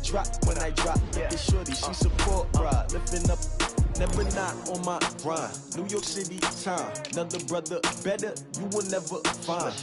drop when I drop. Look at shorty, she support ride, lifting up. Never not on my grind. New York City time. Another brother better, you will never find.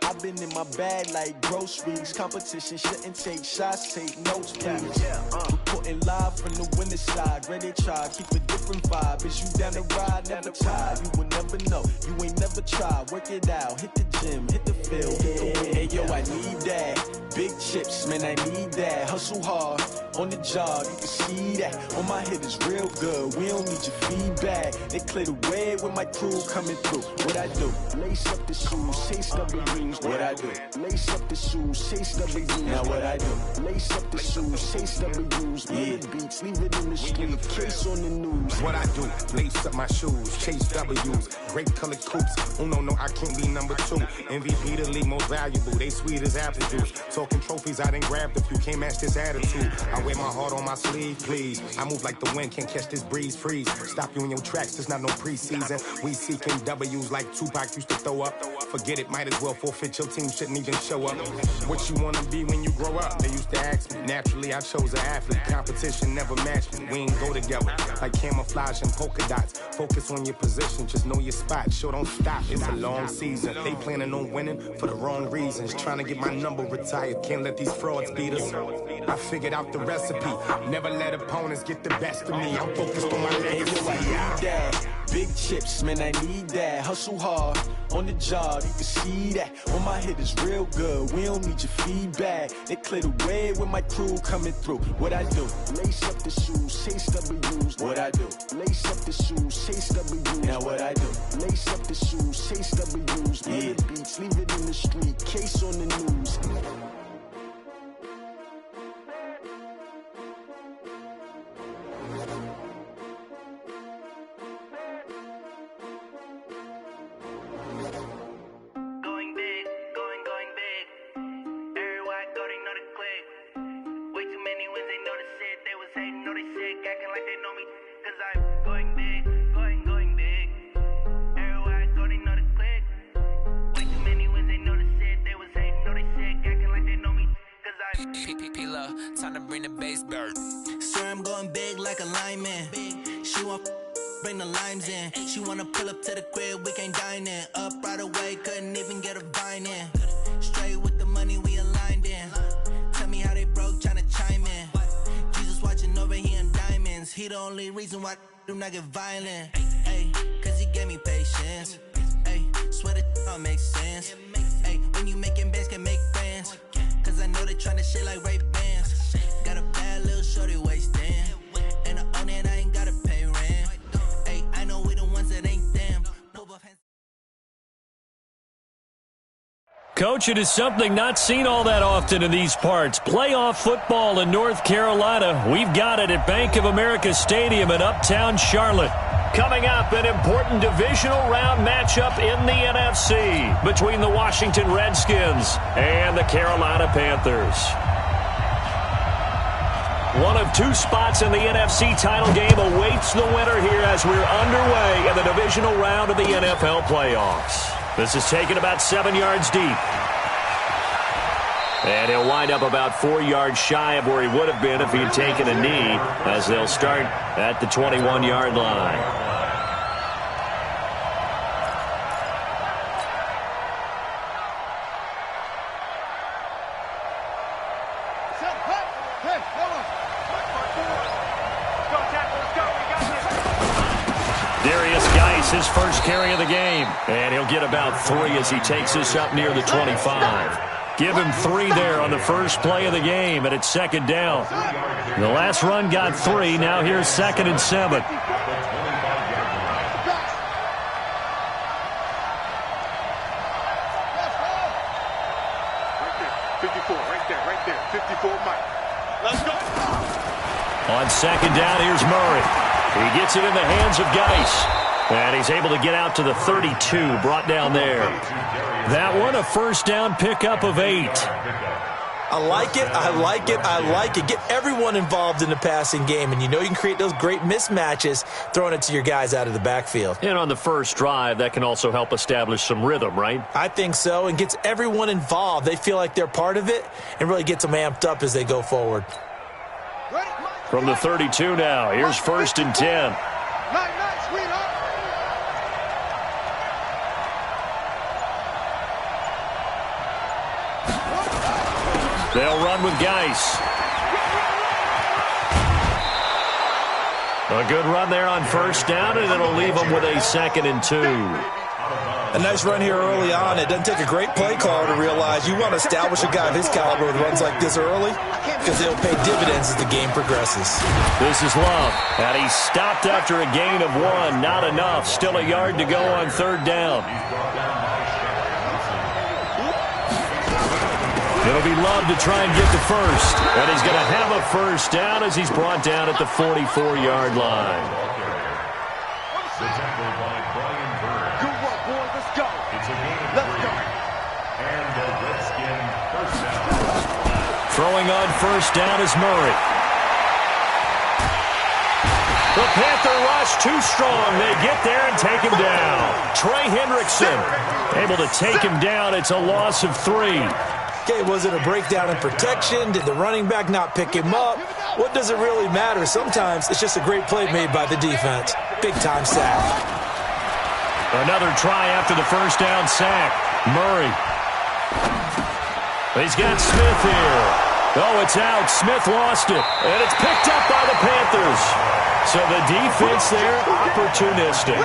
I've been in my bag like groceries. Competition shouldn't take shots, take notes, please. Reporting live from the winter side. Ready to try, keep a different vibe. Is you down the ride, never tired. You will never know, you ain't never tried. Work it out, hit the gym, hit the field, hit the wind. Hey yo, I need that. Big chips, man, I need that. Hustle hard, on the job, you can see that. On my head is real good, we don't need your feedback. They clear the way with my crew coming through. What I do? Lace up the shoes, chase W's. What I do? Lace up the shoes, chase W's. Now what I do? Lace up the shoes, chase W's. Yeah. Beats, leave it in the street, case on the news. What I do? Lace up my shoes, chase W's. Great colored coops. Oh no, I can't be number 2. MVP the league most valuable. They sweet as apple juice. Talking trophies, I didn't grab the few. Can't match this attitude. I wear my heart on my sleeve, please. I move like the wind, can't catch this breeze, freeze. Stop you in your tracks, there's not no preseason. We seeking W's like Tupac used to throw up. Forget it, might as well forfeit. Your team shouldn't even show up. What you wanna be when you grow up? They used to ask me. Naturally, I chose an athlete. Competition never matched me. We ain't go together like camouflage and polka dots. Focus on your position, just know your spot. Sure, don't stop. It's a long season. They planning on winning for the wrong reasons. Trying to get my number retired. Can't let these frauds beat us. I figured out the recipe. Never let opponents get the best of me. I'm focused on my legacy. I need that. Big chips, man, I need that. Hustle hard, on the job, you can see that. On my head is real good, we don't need your feedback. They clear the way with my crew coming through. What I do? Lace up the shoes, chase W's. What I do? Lace up the shoes, chase W's. Now what I do? Lace up the shoes, chase W's. Yeah. Beats, leave it in the street, case on the news. Time to bring the bass bird. Swear I'm going big like a lineman. She want bring the limes in. She wanna pull up to the crib, we can't dine in. Up right away, couldn't even get a vine in. Straight with the money we aligned in. Tell me how they broke, tryna chime in. Jesus watching over here in diamonds. He the only reason why I do not get violent. Ay, cause he gave me patience. Ay, swear that all makes sense. Ay, when you making bands, can make friends. Cause I know they tryna shit like Ray-Bans. Got a bad little shorty wasting. And I own it, I ain't gotta pay rent. Ay, I know we the ones that ain't them. Coach, it is something not seen all that often in these parts. Playoff football in North Carolina. We've got it at Bank of America Stadium in Uptown Charlotte. Coming up, an important divisional round matchup in the NFC between the Washington Redskins and the Carolina Panthers. One of two spots in the NFC title game awaits the winner here as we're underway in the divisional round of the NFL playoffs. This is taken about 7 yards deep. And he'll wind up about 4 yards shy of where he would have been if he had taken a knee, as they'll start at the 21-yard line. His first carry of the game, and he'll get about 3 as he takes this up near the 25. Give him 3 there on the first play of the game, and it's second down. The last run got 3. Now here's 2nd and 7. 54 right there. 54, Mike. Let's go. On second down, here's Murray. He gets it in the hands of Geis. And he's able to get out to the 32, brought down there. That one, a first down pickup of 8. I like it, I like it, I like it. Get everyone involved in the passing game, and you know you can create those great mismatches throwing it to your guys out of the backfield. And on the first drive, that can also help establish some rhythm, right? I think so, and gets everyone involved. They feel like they're part of it and really gets them amped up as they go forward. From the 32 now, here's 1st and 10. They'll run with Geis. A good run there on 1st down, and it'll leave them with a 2nd and 2. A nice run here early on. It doesn't take a great play caller to realize you want to establish a guy of his caliber with runs like this early because they'll pay dividends as the game progresses. This is Love, and he stopped after a gain of 1. Not enough. Still a yard to go on 3rd down. It'll be Love to try and get the first. And he's going to have a 1st down as he's brought down at the 44-yard line. Good work, boys. Let's go. Let's go. And the Redskin 1st down. Throwing on 1st down is Murray. The Panther rush too strong. They get there and take him down. Trey Hendrickson able to take him down. It's a loss of 3. Okay, was it a breakdown in protection? Did the running back not pick him up? What does it really matter? Sometimes it's just a great play made by the defense. Big-time sack. Another try after the 1st down sack. Murray. He's got Smith here. Oh, it's out. Smith lost it. And it's picked up by the Panthers. So the defense there, opportunistic.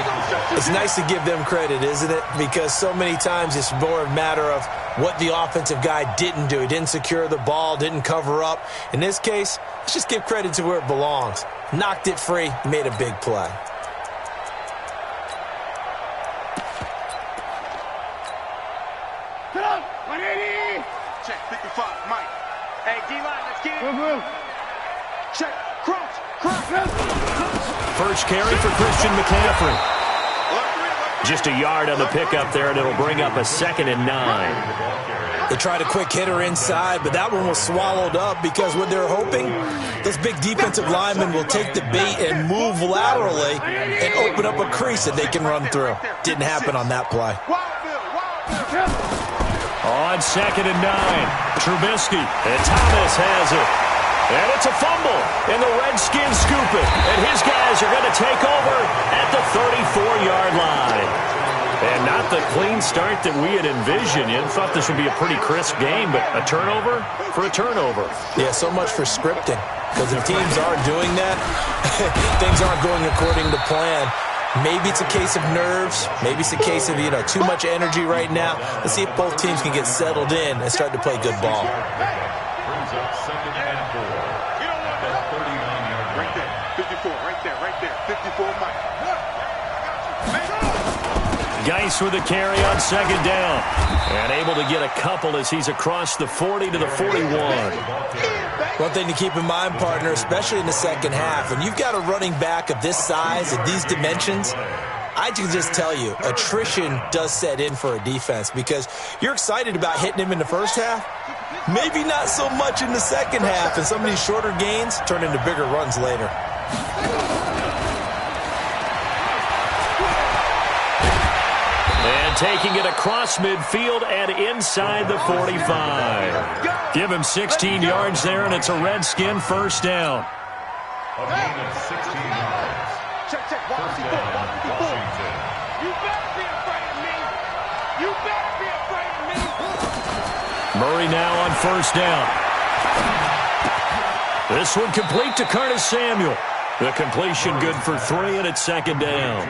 It's nice to give them credit, isn't it? Because so many times it's more a matter of what the offensive guy didn't do. He didn't secure the ball, didn't cover up. In this case, let's just give credit to where it belongs. Knocked it free, made a big play. Get up! 180! Check, 55, Mike. Hey, D-line, let's get it. Check, cross. First carry for Christian McCaffrey. Just a yard on the pickup there, and it'll bring up a 2nd and 9. They tried a quick hitter inside, but that one was swallowed up because what they're hoping, those big defensive linemen will take the bait and move laterally and open up a crease that they can run through. Didn't happen on that play. On 2nd and 9, Trubisky, and Thomas has it. And it's a fumble, and the Redskins scoop it. And his guys are going to take over at the 34-yard line. And not the clean start that we had envisioned. You thought this would be a pretty crisp game, but a turnover for a turnover. Yeah, so much for scripting. Because if teams aren't doing that, things aren't going according to plan. Maybe it's a case of nerves. Maybe it's a case of, too much energy right now. Let's see if both teams can get settled in and start to play good ball. Brings up 2nd and 4. At the 39-yard line. Right there. 54, right there. 54, Mike. Geis with a carry on 2nd down. And able to get a couple as he's across the 40 to the 41. One thing to keep in mind, partner, especially in the second half, when you've got a running back of this size, of these dimensions, I can just tell you, attrition does set in for a defense because you're excited about hitting him in the first half. Maybe not so much in the second half, and some of these shorter gains turn into bigger runs later. And taking it across midfield and inside the 45. Give him 16 yards there, and it's a Redskin 1st down. A gain of 16 yards. Check. 1st down, Washington. You better be afraid of me. You better be afraid of me. Murray now on 1st down. This one complete to Curtis Samuel. The completion good for 3, and it's 2nd down.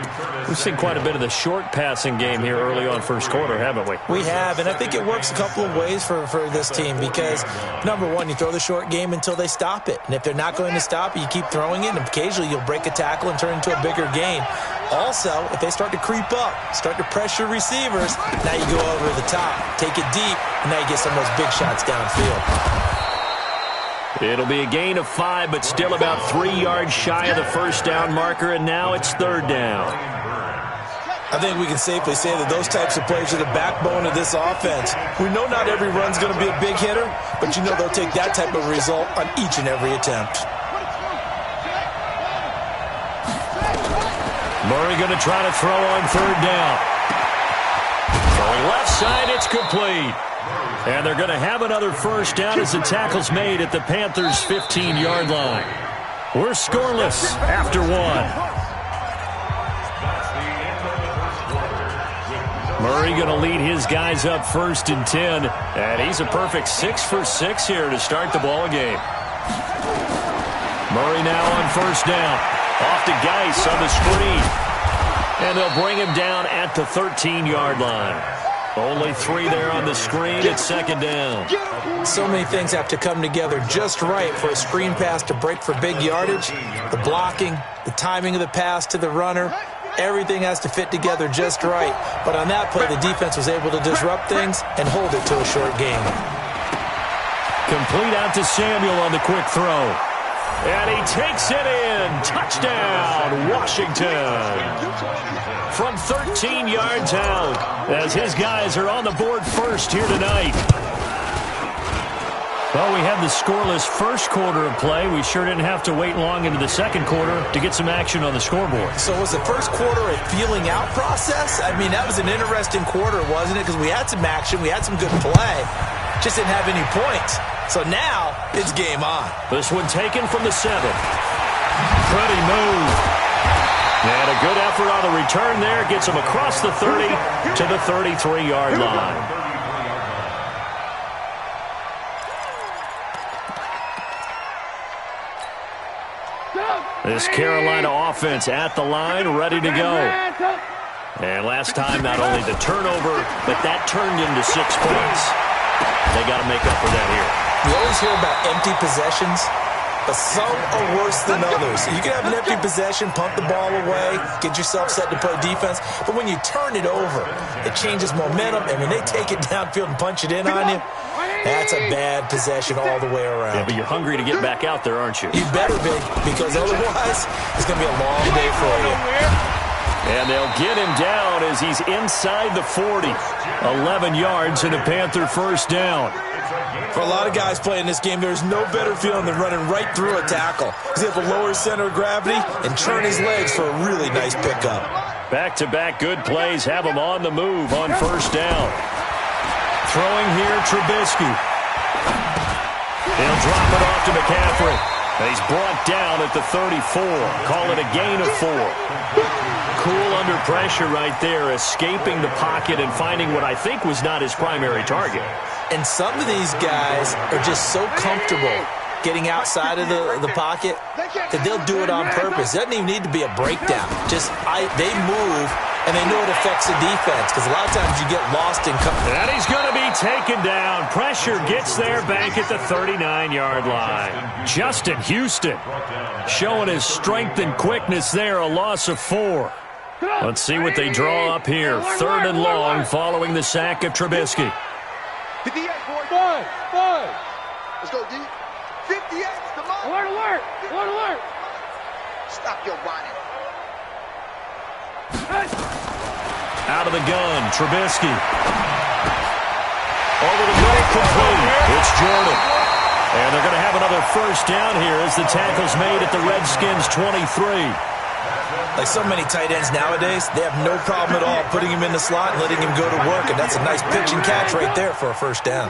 We've seen quite a bit of the short passing game here early on first quarter, haven't we? We have, and I think it works a couple of ways for this team because, number one, you throw the short game until they stop it. And if they're not going to stop it, you keep throwing it, and occasionally you'll break a tackle and turn into a bigger gain. Also, if they start to creep up, start to pressure receivers, now you go over the top, take it deep, and now you get some of those big shots downfield. It'll be a gain of 5, but still about 3 yards shy of the 1st down marker, and now it's 3rd down. I think we can safely say that those types of plays are the backbone of this offense. We know not every run's going to be a big hitter, but you know they'll take that type of result on each and every attempt. Murray going to try to throw on 3rd down. Throwing left side, it's complete. And they're going to have another 1st down as the tackle's made at the Panthers' 15-yard line. We're scoreless after one. Murray going to lead his guys up 1st and 10, and he's a perfect 6 for 6 here to start the ball game. Murray now on 1st down. Off to Geis on the screen. And they'll bring him down at the 13-yard line. Only 3 there on the screen at 2nd down. So many things have to come together just right for a screen pass to break for big yardage. The blocking, the timing of the pass to the runner, everything has to fit together just right. But on that play, the defense was able to disrupt things and hold it to a short gain. Complete out to Samuel on the quick throw. And he takes it in. Touchdown, Washington. From 13 yards out, as his guys are on the board first here tonight. Well, we had the scoreless first quarter of play. We sure didn't have to wait long into the second quarter to get some action on the scoreboard. So was the first quarter a feeling out process? I mean, that was an interesting quarter, wasn't it? Because we had some action, we had some good play, just didn't have any points. So now it's game on. This one taken from the 7. Pretty move. And a good effort on the return there. Gets him across the 30 to the 33-yard line. This Carolina offense at the line, ready to go. And last time, not only the turnover, but that turned into 6 points. They got to make up for that here. We always hear about empty possessions, but some are worse than others. You can have an empty possession, punt the ball away, get yourself set to play defense, but when you turn it over, it changes momentum, and when they take it downfield and punch it in on you, that's a bad possession all the way around. Yeah, but you're hungry to get back out there, aren't you? You better be, because otherwise, it's going to be a long day for you. And they'll get him down as he's inside the 40. 11 yards and a Panther 1st down. For a lot of guys playing this game, there's no better feeling than running right through a tackle. He's able to lower his center of gravity and turn his legs for a really nice pickup. Back-to-back good plays have him on the move on 1st down. Throwing here, Trubisky. They'll drop it off to McCaffrey. He's brought down at the 34. Call it a gain of 4. Cool under pressure right there, escaping the pocket and finding what I think was not his primary target. And some of these guys are just so comfortable getting outside of the pocket that they'll do it on purpose. It doesn't even need to be a breakdown. Just they move, and they know it affects the defense because a lot of times you get lost in coverage. And he's going to be taken down. Pressure gets there back at the 39-yard line. Justin Houston showing his strength and quickness there, a loss of 4. Let's see what they draw up here. 3rd and long following the sack of Trubisky. 58, boy. 5. Let's go, D. 58. Come on. Alert. Stop your whining. Out of the gun, Trubisky. Over the middle, complete. It's Jordan. And they're going to have another 1st down here as the tackle's made at the Redskins' 23. Like so many tight ends nowadays, they have no problem at all putting him in the slot and letting him go to work, and that's a nice pitch and catch right there for a 1st down.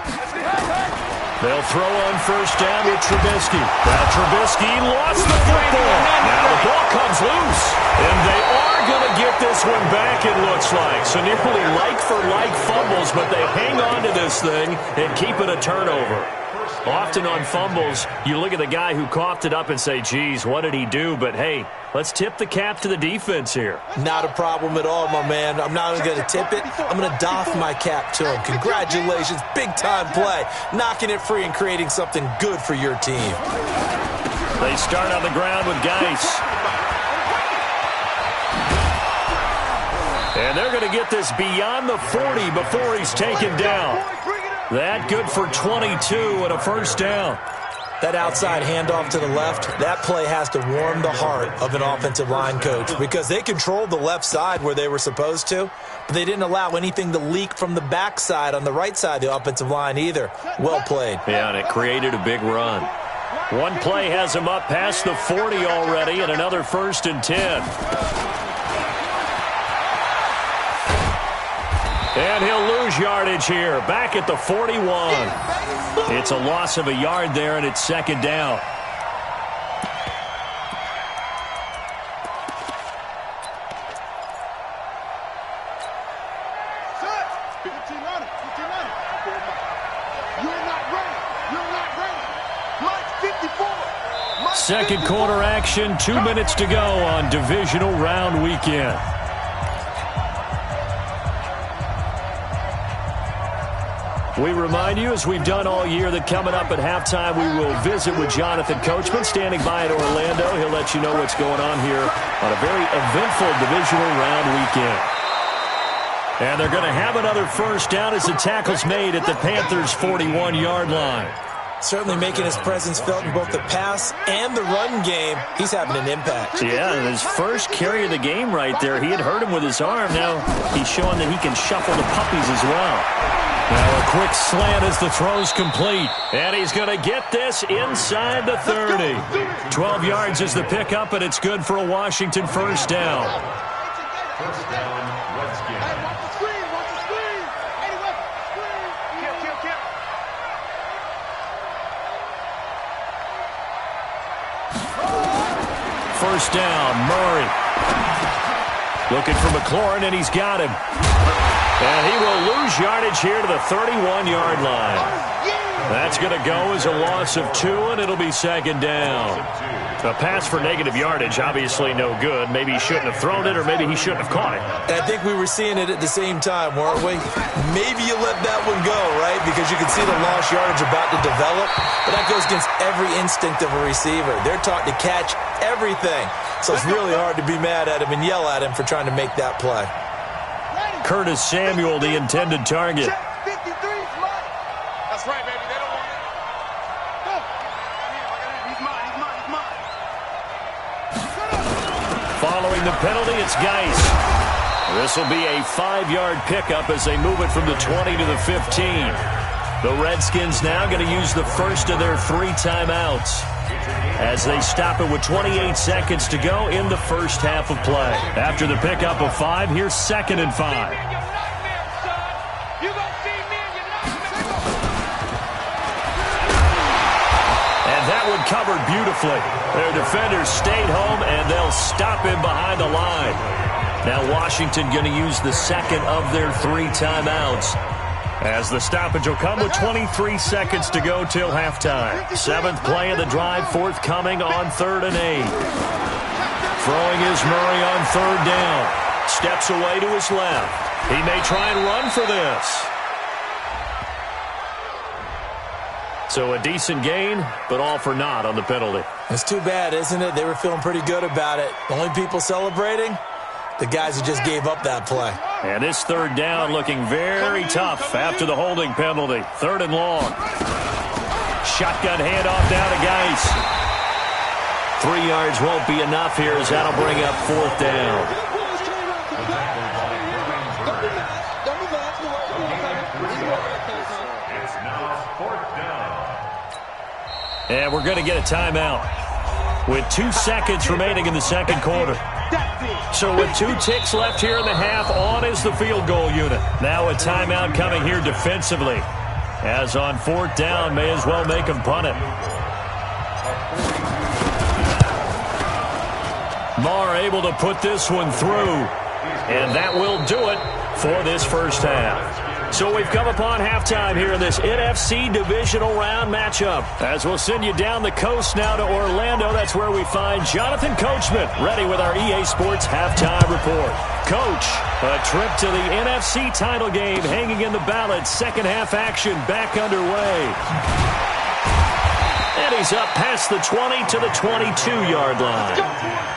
They'll throw on 1st down with Trubisky. Now Trubisky lost the football. Now the ball comes loose, and they are going to get this one back, it looks like. So nearly like-for-like fumbles, but they hang on to this thing and keep it a turnover. Often on fumbles, you look at the guy who coughed it up and say, geez, what did he do? But, hey, let's tip the cap to the defense here. Not a problem at all, my man. I'm not going to tip it. I'm going to doff my cap to him. Congratulations. Big-time play. Knocking it free and creating something good for your team. They start on the ground with Geis. And they're going to get this beyond the 40 before he's taken down. That good for 22 and a 1st down. That outside handoff to the left, that play has to warm the heart of an offensive line coach because they controlled the left side where they were supposed to, but they didn't allow anything to leak from the backside on the right side of the offensive line either. Well played. Yeah, and it created a big run. One play has him up past the 40 already and another 1st and 10. And he'll lose yardage here, back at the 41. It's a loss of a yard there, and it's 2nd down. second quarter action. 2 minutes to go on divisional round weekend. We remind you, as we've done all year, that coming up at halftime, we will visit with Jonathan Coachman, standing by in Orlando. He'll let you know what's going on here on a very eventful divisional round weekend. And they're going to have another first down as the tackle's made at the Panthers' 41-yard line. Certainly making his presence felt in both the pass and the run game. He's having an impact. Yeah, his first carry of the game right there. He had hurt him with his arm. Now he's showing that he can shuffle the puppies as well. Now a quick slant as the throw's complete. And he's going to get this inside the 30. 12 yards is the pickup, and it's good for a Washington first down. First down, Redskins. Hey, watch the screen, watch the screen. Hey, watch the screen. Kill. First down, Murray. Looking for McLaurin, and he's got him. And he will lose yardage here to the 31-yard line. That's going to go as a loss of 2, and it'll be second down. A pass for negative yardage, obviously no good. Maybe he shouldn't have thrown it, or maybe he shouldn't have caught it. I think we were seeing it at the same time, weren't we? Maybe you let that one go, right? Because you can see the lost yardage about to develop. But that goes against every instinct of a receiver. They're taught to catch everything. So it's really hard to be mad at him and yell at him for trying to make that play. Curtis Samuel, the intended target. 53 is mine. That's right, baby. They don't want it. Go. He's mine. Following the penalty, it's Geis. This will be a 5-yard pickup as they move it from the 20 to the 15. The Redskins now going to use the first of their 3 timeouts as they stop it with 28 seconds to go in the first half of play. After the pickup of 5, here's 2nd and 5. And that one covered beautifully. Their defenders stayed home, and they'll stop him behind the line. Now Washington going to use the second of their 3 timeouts, as the stoppage will come with 23 seconds to go till halftime. 7th play of the drive, forthcoming on 3rd and 8. Throwing is Murray on 3rd down. Steps away to his left. He may try and run for this. So a decent gain, but all for naught on the penalty. It's too bad, isn't it? They were feeling pretty good about it. The only people celebrating, the guys who just gave up that play. And this 3rd down looking very tough after the holding penalty. 3rd and long. Shotgun handoff down to Geis. 3 yards won't be enough here, as that'll bring up 4th down. It's now 4th down. And we're going to get a timeout with 2 seconds remaining in the second quarter. So with 2 ticks left here in the half, on is the field goal unit. Now a timeout coming here defensively, as on 4th down, may as well make them punt it. Marr able to put this one through, and that will do it for this first half. So we've come upon halftime here in this NFC divisional round matchup, as we'll send you down the coast now to Orlando. That's where we find Jonathan Coachman, ready with our EA Sports halftime report. Coach, a trip to the NFC title game hanging in the balance. Second half action back underway. And he's up past the 20 to the 22-yard line.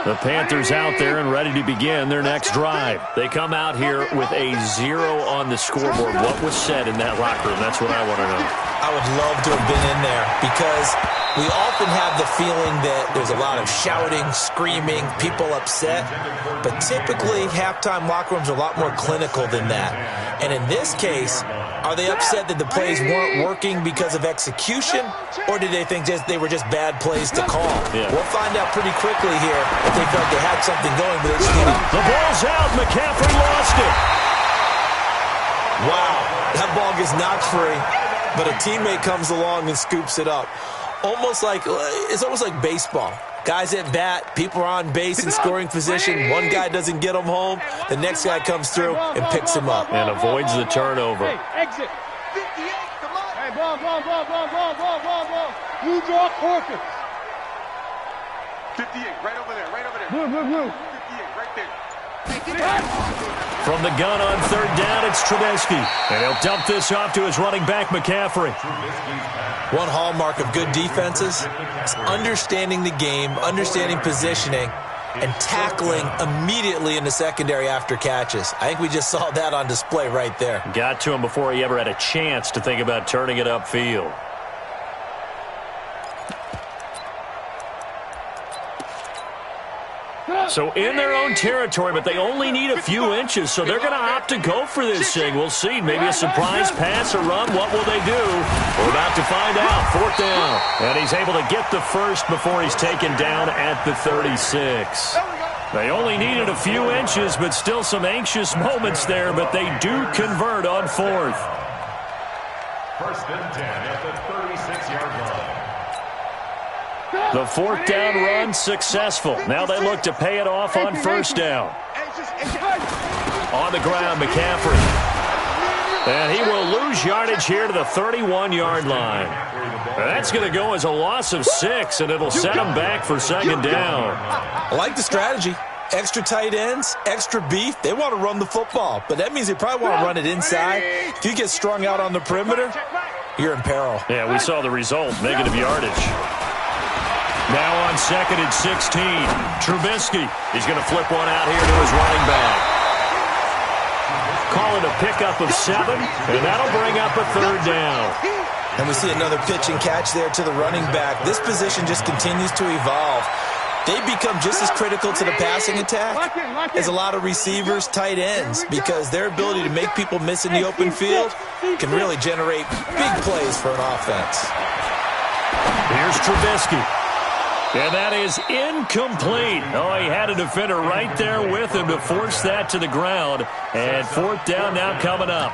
The Panthers out there and ready to begin their next drive. They come out here with a 0 on the scoreboard. What was said in that locker room? That's what I want to know. I would love to have been in there, because we often have the feeling that there's a lot of shouting, screaming, people upset. But typically, halftime locker rooms are a lot more clinical than that. And in this case, are they upset that the plays weren't working because of execution, or did they think they were just bad plays to call? Yeah. We'll find out pretty quickly here if they felt they had something going, but they just needed. The ball's out. McCaffrey lost it. Wow, that ball gets knocked free, but a teammate comes along and scoops it up. It's almost like baseball. Guys at bat, people are on base in scoring position. One guy doesn't get him home. The next guy comes through and picks him up. And avoids the turnover. Hey, exit. 58, come on. Hey, ball. Blue draw, Corker. 58, right over there. Blue. 58, right there. From the gun on third down, it's Trubisky. And he'll dump this off to his running back, McCaffrey. One hallmark of good defenses is understanding the game, understanding positioning, and tackling immediately in the secondary after catches. I think we just saw that on display right there. Got to him before he ever had a chance to think about turning it upfield. So in their own territory, but they only need a few inches, so they're going to opt to go for this thing. We'll see. Maybe a surprise pass or run. What will they do? We're about to find out. Fourth down. And he's able to get the first before he's taken down at the 36. They only needed a few inches, but still some anxious moments there, but they do convert on fourth. First and 10 at the 36-yard line. The fourth down run successful. Now they look to pay it off on first down. On the ground, McCaffrey. And he will lose yardage here to the 31-yard line. That's going to go as a loss of 6, and it'll set him back for second down. I like the strategy. Extra tight ends, extra beef. They want to run the football, but that means they probably want to run it inside. If you get strung out on the perimeter, you're in peril. Yeah, we saw the result, negative yardage. Now on second and 16, Trubisky. He's going to flip one out here to his running back. Call it a pickup of 7, and that'll bring up a third down. And we see another pitch and catch there to the running back. This position just continues to evolve. They become just as critical to the passing attack as a lot of receivers, tight ends, because their ability to make people miss in the open field can really generate big plays for an offense. Here's Trubisky. And that is incomplete. Oh, he had a defender right there with him to force that to the ground. And fourth down now coming up.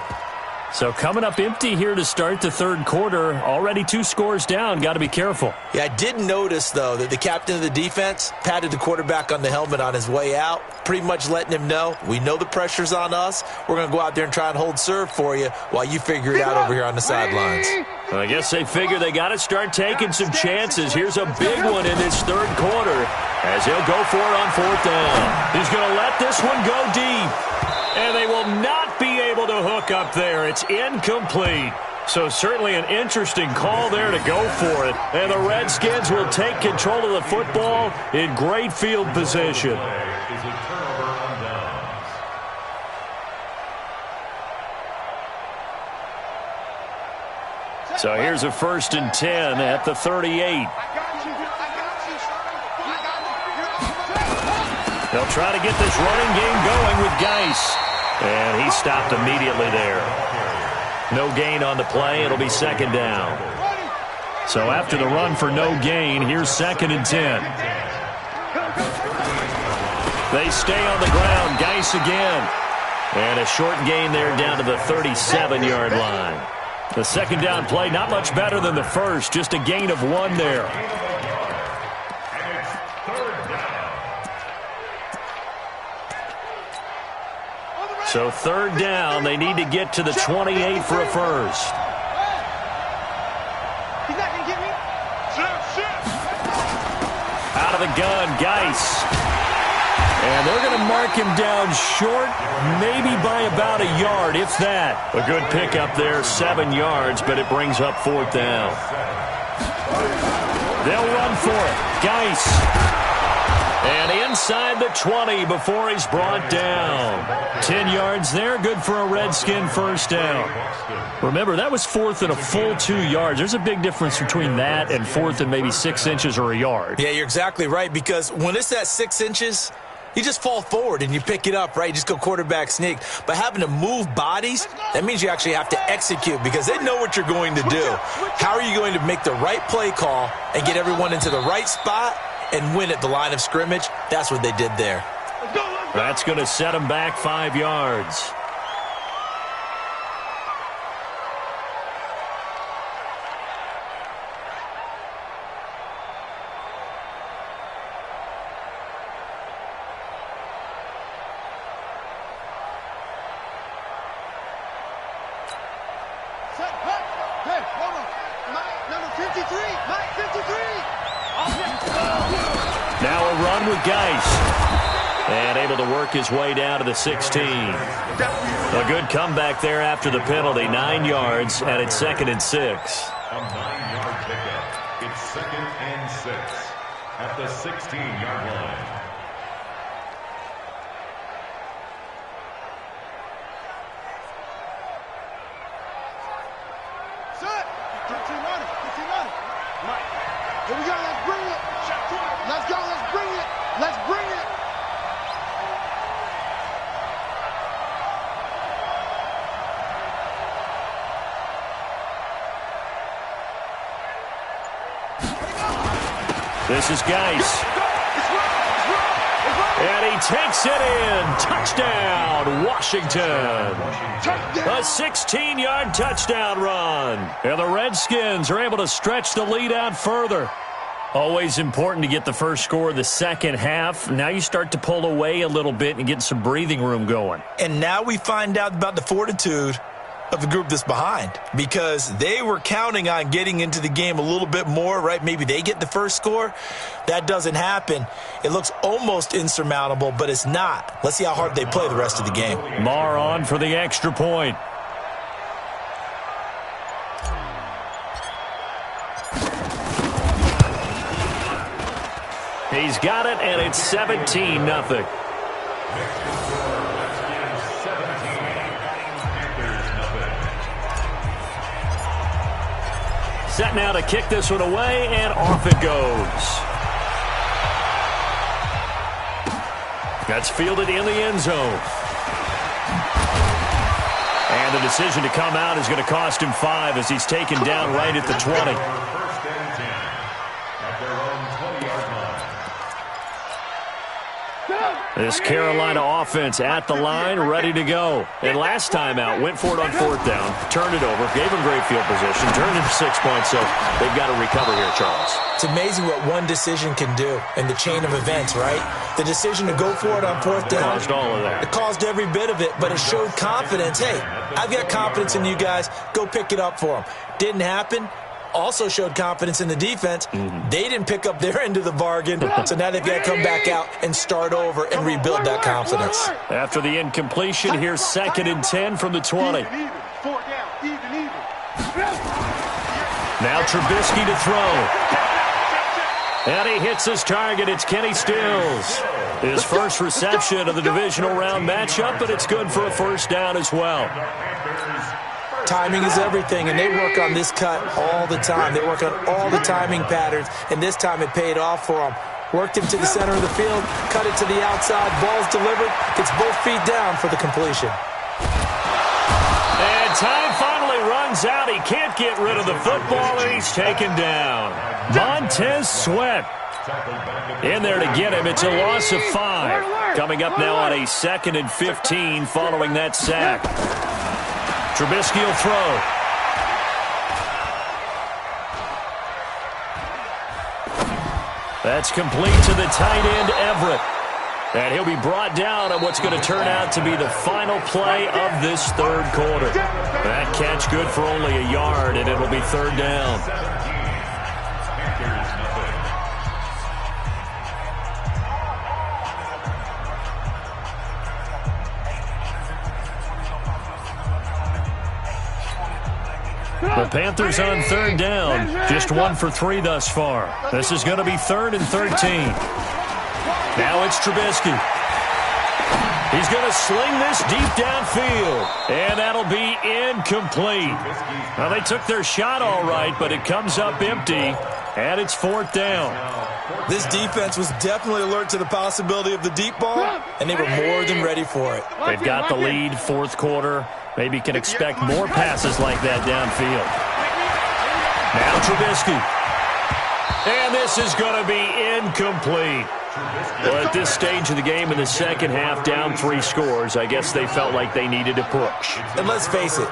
So coming up empty here to start the third quarter. Already 2 scores down. Got to be careful. Yeah, I did notice, though, that the captain of the defense patted the quarterback on the helmet on his way out, pretty much letting him know, we know the pressure's on us. We're going to go out there and try and hold serve for you while you figure it out over here on the sidelines. Well, I guess they figure they got to start taking some chances. Here's a big one in this third quarter as he'll go for it on fourth down. He's going to let this one go deep. And they will not be able to hook up there. It's incomplete. So certainly an interesting call there to go for it. And the Redskins will take control of the football in great field position. So here's a first and 10 at the 38. They'll try to get this running game going with Geis. And he stopped immediately there. No gain on the play. It'll be second down. So after the run for no gain, here's second and 10. They stay on the ground. Geis again. And a short gain there down to the 37-yard line. The second down play, not much better than the first. Just a gain of 1 there. So third down, they need to get to the 28 for a first. He's not going to get me. Out of the gun, Geis. And they're going to mark him down short, maybe by about a yard, if that. A good pickup there, 7 yards, but it brings up fourth down. They'll run for it. Geis. And inside the 20 before he's brought down. 10 yards there, good for a Redskin first down. Remember, that was fourth and a full 2 yards. There's a big difference between that and fourth and maybe 6 inches or a yard. Yeah, you're exactly right, because when it's that 6 inches, you just fall forward and you pick it up, right? You just go quarterback sneak. But having to move bodies, that means you actually have to execute because they know what you're going to do. How are you going to make the right play call and get everyone into the right spot and win at the line of scrimmage? That's what they did there. That's going to set them back 5 yards. Number 53. Mike, 53. Now a run with Geis. And able to work his way down to the 16. A good comeback there after the penalty. 9 yards, and it's 2nd and 6. A 9-yard pickup. It's 2nd and 6 at the 16-yard line. Set. 15 on it. Mike. Here we go. Let's bring it. Let's go. Let's bring it. Let's bring it. This is Geis. And he takes it in. Touchdown, Washington. A 16-yard touchdown run. And the Redskins are able to stretch the lead out further. Always important to get the first score of the second half. Now you start to pull away a little bit and get some breathing room going. And now we find out about the fortitude of the group that's behind, because they were counting on getting into the game a little bit more, right? Maybe they get the first score. That doesn't happen. It looks almost insurmountable, but it's not. Let's see how hard they play the rest of the game. Marr on for the extra point. He's got it, and it's 17-0. Set now to kick this one away, and off it goes. That's fielded in the end zone. And the decision to come out is going to cost him 5 as he's taken down right at the 20. First and 10 at their own 20-yard line. This Carolina offense at the line, ready to go. And last time out, went for it on 4th down, turned it over, gave them great field position, turned it to 6 points, so they've got to recover here, Charles. It's amazing what one decision can do in the chain of events, right? The decision to go for it on 4th down. Caused all of that. It caused every bit of it, but it showed confidence. Hey, I've got confidence in you guys. Go pick it up for them. Didn't happen. Also showed confidence in the defense. They didn't pick up their end of the bargain, so now they've got to come back out and start over and rebuild that confidence. After the incompletion, here's 2nd and 10 from the 20. Now Trubisky to throw. And he hits his target. It's Kenny Stills. His first reception of the divisional round matchup, but it's good for a first down as well. Timing is everything, and they work on this cut all the time. They work on all the timing patterns, and this time it paid off for them. Worked him to the center of the field, cut it to the outside, ball's delivered, gets both feet down for the completion. And time finally runs out. He can't get rid of the football, and he's taken down. Montez Sweat in there to get him. It's a loss of 5. Coming up now on a 2nd and 15 following that sack. Trubisky will throw. That's complete to the tight end, Everett. And he'll be brought down on what's going to turn out to be the final play of this 3rd quarter. That catch good for only a yard, and it'll be 3rd down. The Panthers on 3rd down, just 1 for 3 thus far. This is going to be 3rd and 13. Now it's Trubisky. He's going to sling this deep downfield, and that'll be incomplete. Now, they took their shot all right, but it comes up empty, and it's 4th down. This defense was definitely alert to the possibility of the deep ball, and they were more than ready for it. They've got the lead, 4th quarter. Maybe can expect more passes like that downfield. Now Trubisky. And this is going to be incomplete. Well, at this stage of the game in the second half, down 3 scores, I guess they felt like they needed to push. And let's face it,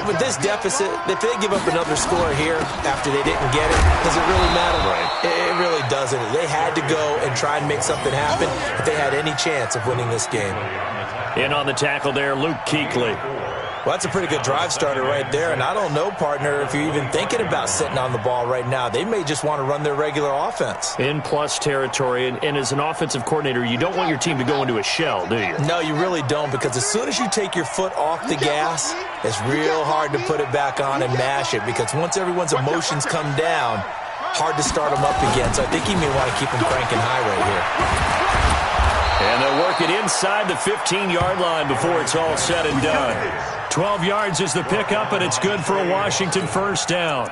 with this deficit, if they give up another score here after they didn't get it, does it really matter? Right. It really doesn't. They had to go and try and make something happen if they had any chance of winning this game. In on the tackle there, Luke Kuechly. Well, that's a pretty good drive starter right there, and I don't know, partner, if you're even thinking about sitting on the ball right now. They may just want to run their regular offense. In plus territory, and as an offensive coordinator, you don't want your team to go into a shell, do you? No, you really don't, because as soon as you take your foot off the gas, it's real hard to put it back on and mash it, because once everyone's emotions come down, hard to start them up again. So I think you may want to keep them cranking high right here. And they'll work it inside the 15-yard line before it's all said and done. 12 yards is the pickup, and it's good for a Washington first down.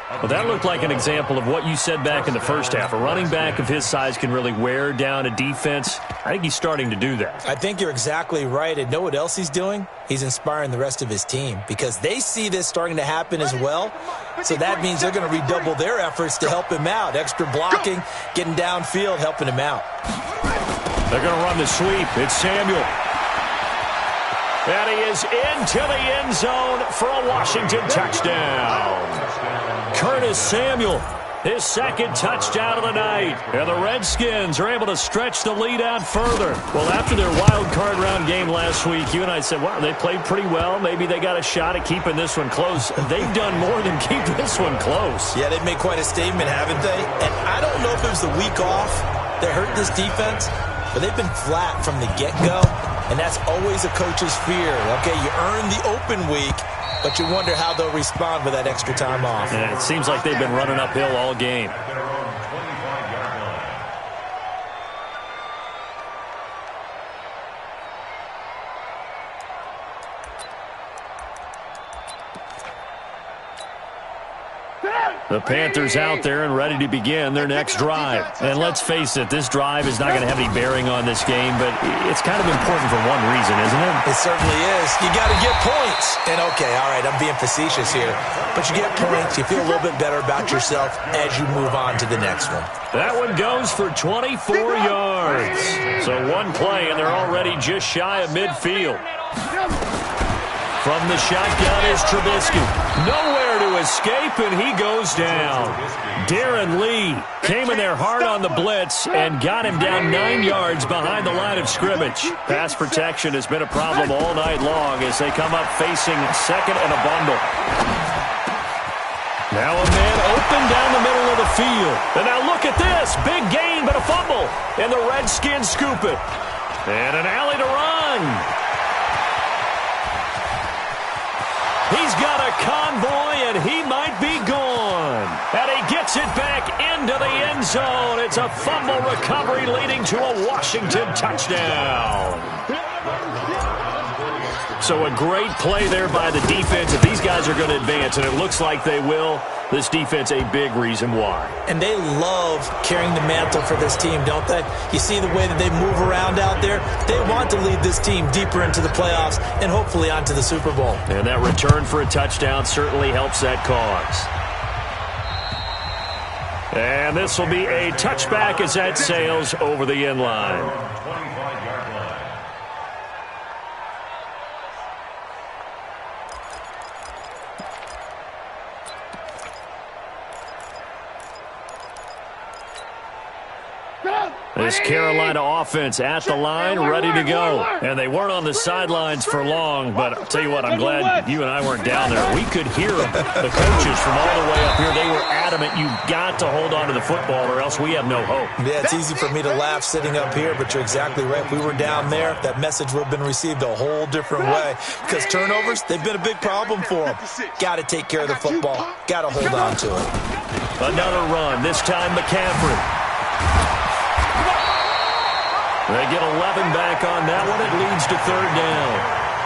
Well, that looked like an example of what you said back in the first half. A running back of his size can really wear down a defense. I think he's starting to do that. I think you're exactly right. And know what else he's doing? He's inspiring the rest of his team because they see this starting to happen as well. So that means they're going to redouble their efforts to help him out. Extra blocking, getting downfield, helping him out. They're going to run the sweep. It's Samuel. And he is into the end zone for a Washington touchdown. Curtis Samuel, his second touchdown of the night. And the Redskins are able to stretch the lead out further. Well, after their wild card round game last week, you and I said, wow, they played pretty well. Maybe they got a shot at keeping this one close. They've done more than keep this one close. Yeah, they've made quite a statement, haven't they? And I don't know if it was the week off that hurt this defense, but they've been flat from the get-go, and that's always a coach's fear. Okay, you earn the open week, but you wonder how they'll respond with that extra time off. Yeah, it seems like they've been running uphill all game. The Panthers out there and ready to begin their next drive. And let's face it, this drive is not going to have any bearing on this game, but it's kind of important for one reason, isn't it? It certainly is. You got to get points. And okay, all right, I'm being facetious here, but you get points, you feel a little bit better about yourself as you move on to the next one. That one goes for 24 yards. So one play, and they're already just shy of midfield. From the shotgun is Trubisky. Nowhere to escape, and he goes down. Darren Lee came in there hard on the blitz and got him down 9 yards behind the line of scrimmage. Pass protection has been a problem all night long as they come up facing second and a bundle. Now a man open down the middle of the field. And now look at this. Big gain, but a fumble. And the Redskins scoop it. And an alley to run. He's got a convoy, and he might be gone. And he gets it back into the end zone. It's a fumble recovery leading to a Washington touchdown. So a great play there by the defense. If these guys are going to advance, and it looks like they will, this defense a big reason why. And they love carrying the mantle for this team, don't they? You see the way that they move around out there? They want to lead this team deeper into the playoffs and hopefully onto the Super Bowl. And that return for a touchdown certainly helps that cause. And this will be a touchback as that sails over the end line. This Carolina offense at the line, ready to go. And they weren't on the sidelines for long, but I'll tell you what, I'm glad you and I weren't down there. We could hear them. The coaches from all the way up here, they were adamant, you've got to hold on to the football or else we have no hope. Yeah, it's easy for me to laugh sitting up here, but you're exactly right. If we were down there, that message would have been received a whole different way. Because turnovers, they've been a big problem for them. Got to take care of the football. Got to hold on to it. Another run, this time McCaffrey. They get 11 back on that one. It leads to third down.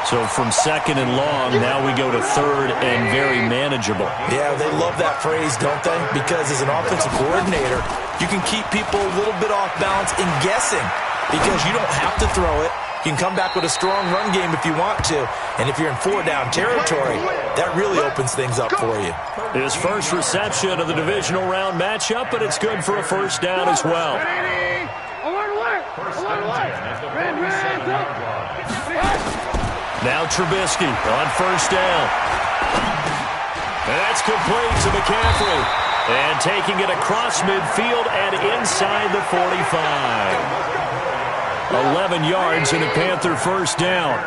So from second and long, now we go to third and very manageable. Yeah, they love that phrase, don't they? Because as an offensive coordinator, you can keep people a little bit off balance in guessing because you don't have to throw it. You can come back with a strong run game if you want to. And if you're in four-down territory, that really opens things up for you. His first reception of the divisional round matchup, but it's good for a first down as well. Now Trubisky on first down. And that's complete to McCaffrey. And taking it across midfield and inside the 45. 11 yards in a Panther first down.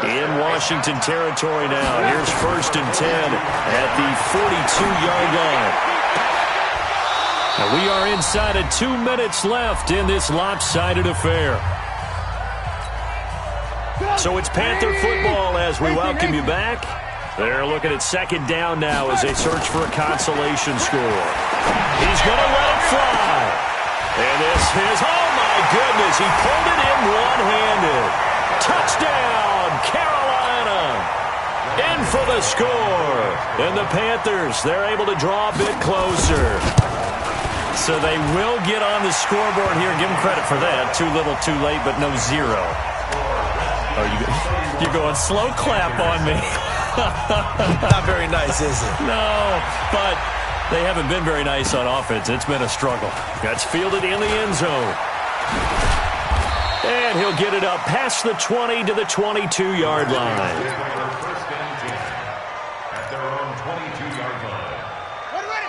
in Washington territory now. Here's 1st and 10 at the 42-yard line. And we are inside of 2 minutes left in this lopsided affair. So it's Panther football as we welcome you back. They're looking at 2nd down now as they search for a consolation score. He's going to let it fly. And this is, oh my goodness, he pulled it in one-handed. Touchdown, Carolina. In for the score. And the Panthers, they're able to draw a bit closer. So they will get on the scoreboard here. Give them credit for that. Too little, too late, but no zero. Oh, you're going slow clap on me. Not very nice, is it? No, but they haven't been very nice on offense. It's been a struggle. That's fielded in the end zone. And he'll get it up past the 20 to the 22-yard line.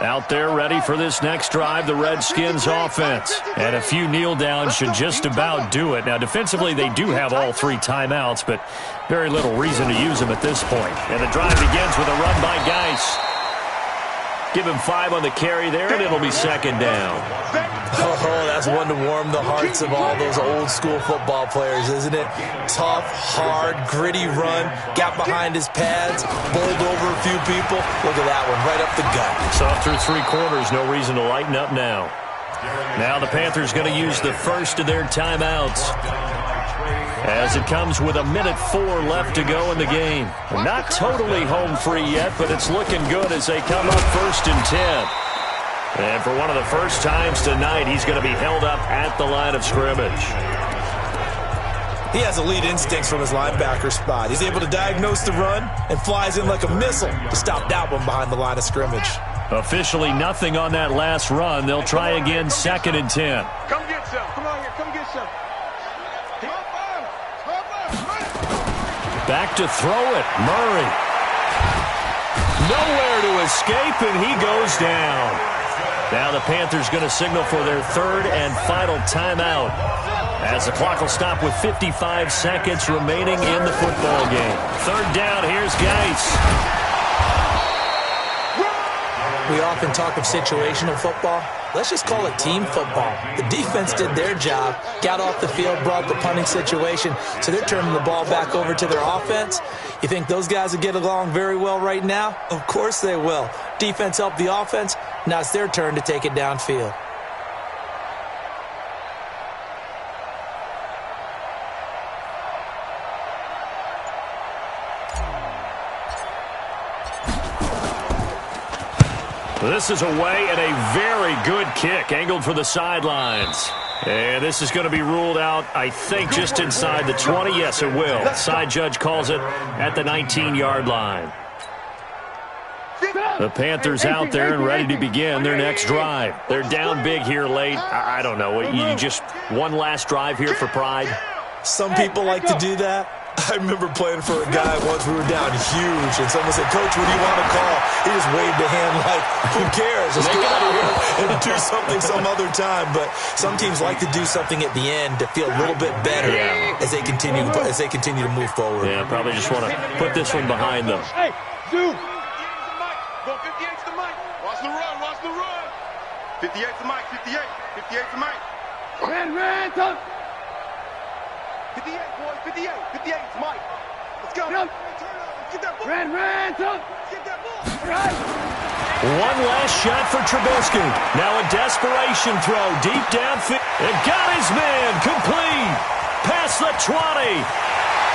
Out there ready for this next drive, the Redskins offense. And a few kneel downs should just about do it. Now, defensively, they do have all 3 timeouts, but very little reason to use them at this point. And the drive begins with a run by Geis. Give him 5 on the carry there, and it'll be 2nd down. Oh, that's one to warm the hearts of all those old-school football players, isn't it? Tough, hard, gritty run, got behind his pads, bowled over a few people. Look at that one, right up the gut. Saw through 3 quarters, no reason to lighten up now. Now the Panthers going to use the first of their timeouts as it comes with 1:04 left to go in the game. Not totally home free yet, but it's looking good as they come up 1st and 10. And for one of the first times tonight, he's going to be held up at the line of scrimmage. He has elite instincts from his linebacker spot. He's able to diagnose the run and flies in like a missile to stop that one behind the line of scrimmage. Officially nothing on that last run. They'll try again 2nd and 10. Come get some. Come on here. Come get some. Back to throw it. Murray. Nowhere to escape, and he goes down. Now the Panthers going to signal for their 3rd and final timeout as the clock will stop with 55 seconds remaining in the football game. 3rd down, here's Geis. We often talk of situational football. Let's just call it team football. The defense did their job, got off the field, brought the punting situation, so they're turning the ball back over to their offense. You think those guys will get along very well right now? Of course they will. Defense helped the offense. Now it's their turn to take it downfield. This is away and a very good kick angled for the sidelines. And this is going to be ruled out, I think, just inside the 20. Yes, it will. Side judge calls it at the 19-yard line. The Panthers out there and ready to begin their next drive. They're down big here late. I don't know. You just one last drive here for pride? Some people like to do that. I remember playing for a guy once. We were down huge, and someone said, "Coach, what do you want to call?" He just waved a hand like, "Who cares? Let's get out of here and do something some other time." But some teams like to do something at the end to feel a little bit better as they continue to move forward. Yeah, probably just want to put this one behind them. Hey, dude. Go 58 to Mike. Watch the run. Watch the run. 58 to Mike. 58. 58 to Mike. Ran, tough. 58, boy, 58, 58, it's Mike. Let's go. Turn up. Let's get that ball. Ran, tough. Let's get that ball. Right. One last shot for Trubisky. Now a desperation throw deep downfield. And got his man complete. Past the 20.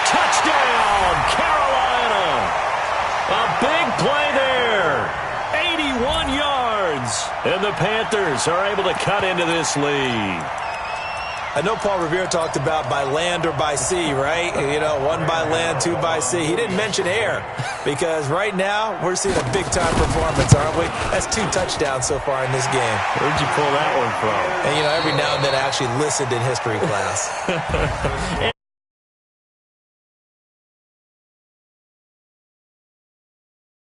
Touchdown, Carolina. A big play there. 81 yards. And the Panthers are able to cut into this lead. I know Paul Revere talked about by land or by sea, right? You know, 1 by land, 2 by sea. He didn't mention air because right now we're seeing a big-time performance, aren't we? That's 2 touchdowns so far in this game. Where'd you pull that one from? And, you know, every now and then I actually listened in history class.